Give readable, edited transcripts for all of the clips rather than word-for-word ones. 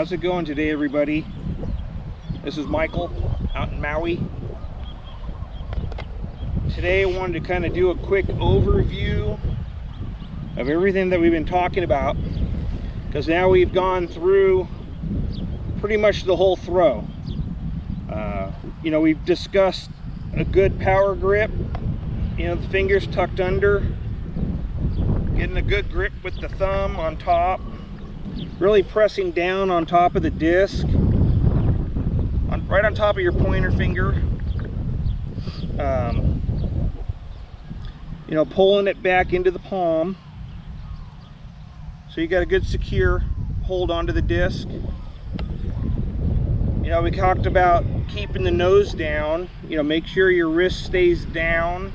How's it going today, everybody? This is Michael out in Maui. Today I wanted to kind of do a quick overview of everything that we've been talking about, because now we've gone through pretty much the whole throw. We've discussed a good power grip, the fingers tucked under, getting a good grip with the thumb on top, really pressing down on top of the disc, right on top of your pointer finger, pulling it back into the palm so you got a good secure hold onto the disc. We talked about keeping the nose down. Make sure your wrist stays down.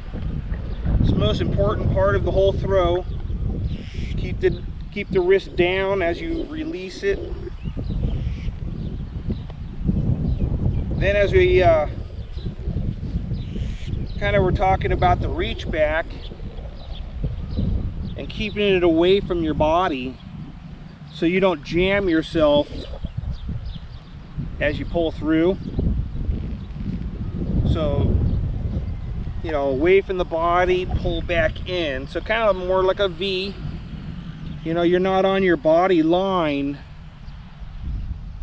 It's the most important part of the whole throw. Keep the wrist down as you release it. Then as we kind of were talking about the reach back and keeping it away from your body so you don't jam yourself as you pull through. So, away from the body, pull back in. So kind of more like a V. You're not on your body line,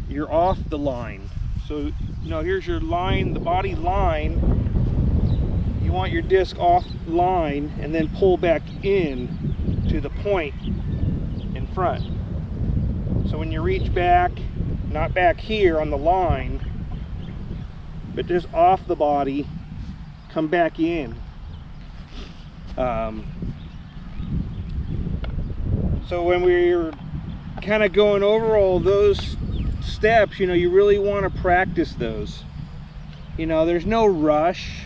you're off the line. So, here's your line, the body line. You want your disc off line and then pull back in to the point in front. So when you reach back, not back here on the line, but just off the body, come back in. So when we're kind of going over all those steps, you really want to practice those. There's no rush.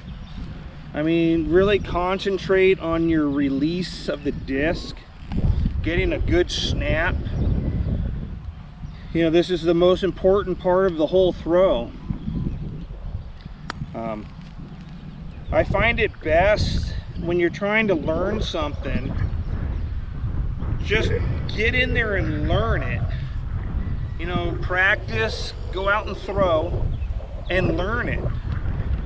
Really concentrate on your release of the disc, getting a good snap. This is the most important part of the whole throw. I find it best when you're trying to learn something, just get in there and learn it. Practice, go out and throw and learn it.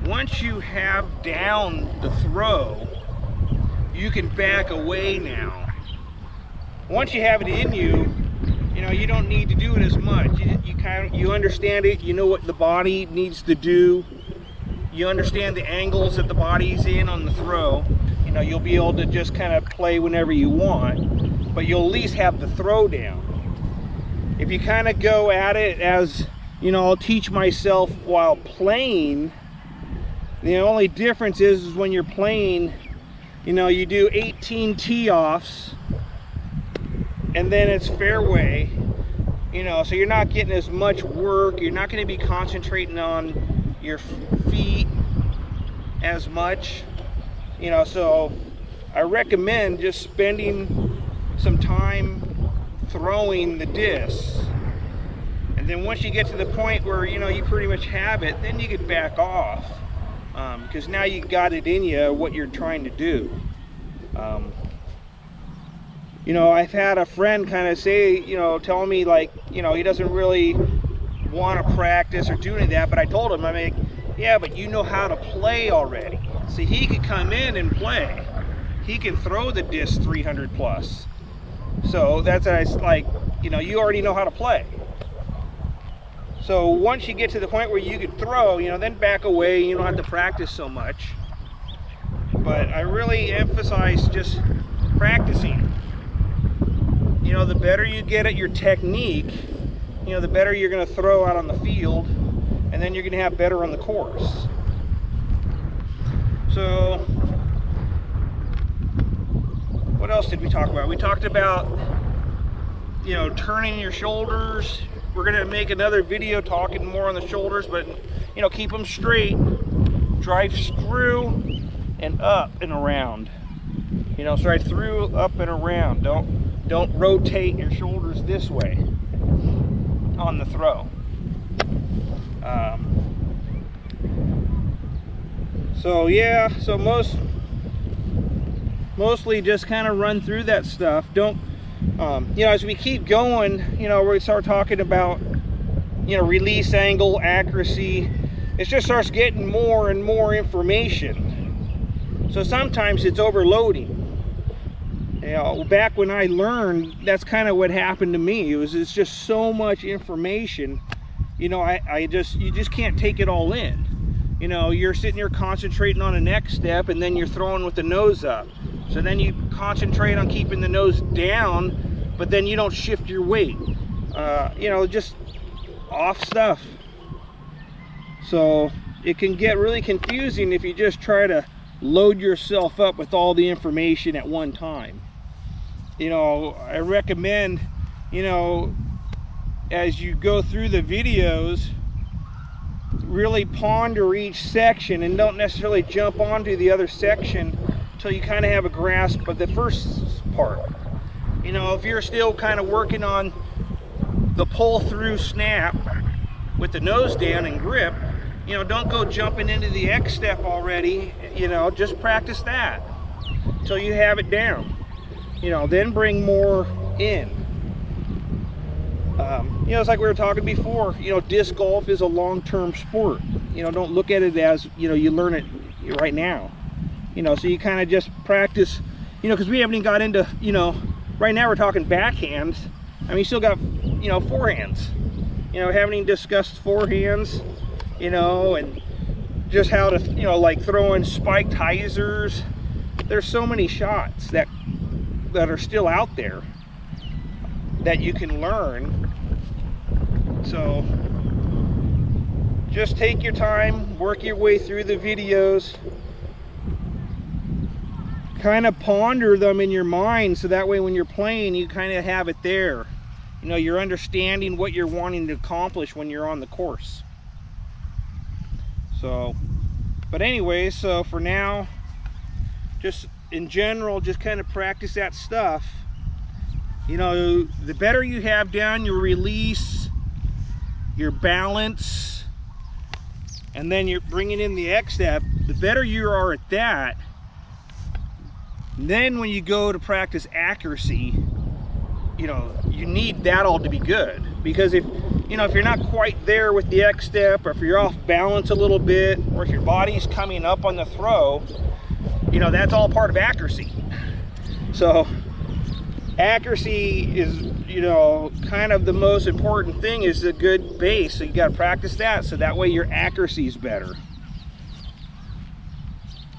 Once you have down the throw, you can back away now. Once you have it in you, you don't need to do it as much. You understand it, you know what the body needs to do. You understand the angles that the body's in on the throw. You'll be able to just kind of play whenever you want, but you'll at least have the throw down. If you kind of go at it as, I'll teach myself while playing, the only difference is when you're playing, you do 18 tee-offs and then it's fairway, so you're not getting as much work. You're not going to be concentrating on your feet as much, so I recommend just spending some time throwing the disc, and then once you get to the point where you pretty much have it, then you can back off, because now you got it in you what you're trying to do. I've had a friend kind of say, tell me like, he doesn't really want to practice or do any of that, but I told him, yeah, but you know how to play already. See, he could come in and play. He can throw the disc 300 plus. So that's like, you already know how to play. So once you get to the point where you can throw, then back away. You don't have to practice so much. But I really emphasize just practicing. The better you get at your technique, the better you're going to throw out on the field, and then you're going to have better on the course. So what else did we talk about? We talked about, turning your shoulders. We're going to make another video talking more on the shoulders, but, keep them straight. Drive through and up and around. So right through, up and around. Don't rotate your shoulders this way on the throw. So yeah, so mostly just kind of run through that stuff. Don't, as we keep going, we start talking about you know, release angle, accuracy. It just starts getting more and more information. So sometimes it's overloading. You know, back when I learned, that's kind of what happened to me. It's just so much information. You know, you just can't take it all in. You know, you're sitting here concentrating on the next step, and then you're throwing with the nose up. So then you concentrate on keeping the nose down, but then you don't shift your weight. You know, just off stuff. So it can get really confusing if you just try to load yourself up with all the information at one time. You know, I recommend, you know, as you go through the videos, really ponder each section and don't necessarily jump onto the other section until you kind of have a grasp of the first part. You know, if you're still kind of working on the pull through snap with the nose down and grip, you know, don't go jumping into the X step already. You know, just practice that until you have it down. You know, then bring more in. You know, it's like we were talking before, you know, disc golf is a long-term sport. You know, don't look at it as, you know, you learn it right now. You know, so you kind of just practice, you know, because we haven't even got into, you know, right now we're talking backhands. I mean, you still got, you know, forehands. You know, haven't even discussed forehands, you know, and just how to, you know, like throwing spiked hyzers. There's so many shots that are still out there that you can learn. So just take your time, work your way through the videos, kind of ponder them in your mind, so that way when you're playing you kind of have it there. You know, you're understanding what you're wanting to accomplish when you're on the course. So, but anyways, so for now, just in general, just kind of practice that stuff. You know, the better you have down your release, your balance, and then you're bringing in the X step, the better you are at that. Then when you go to practice accuracy, you know, you need that all to be good. Because if, you know, if you're not quite there with the X step, or if you're off balance a little bit, or if your body's coming up on the throw, you know, that's all part of accuracy. So accuracy is, you know, kind of the most important thing, is a good base. So you got to practice that, so that way your accuracy is better.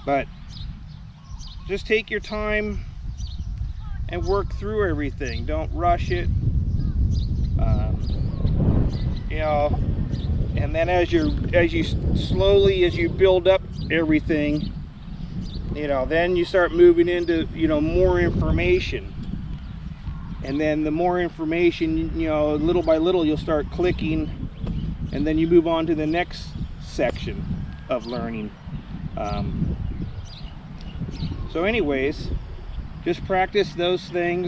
But just take your time and work through everything. Don't rush it. You know, and then as you slowly, as you build up everything, you know, then you start moving into, you know, more information. And then the more information, you know, little by little you'll start clicking, and then you move on to the next section of learning. So anyways, just practice those things.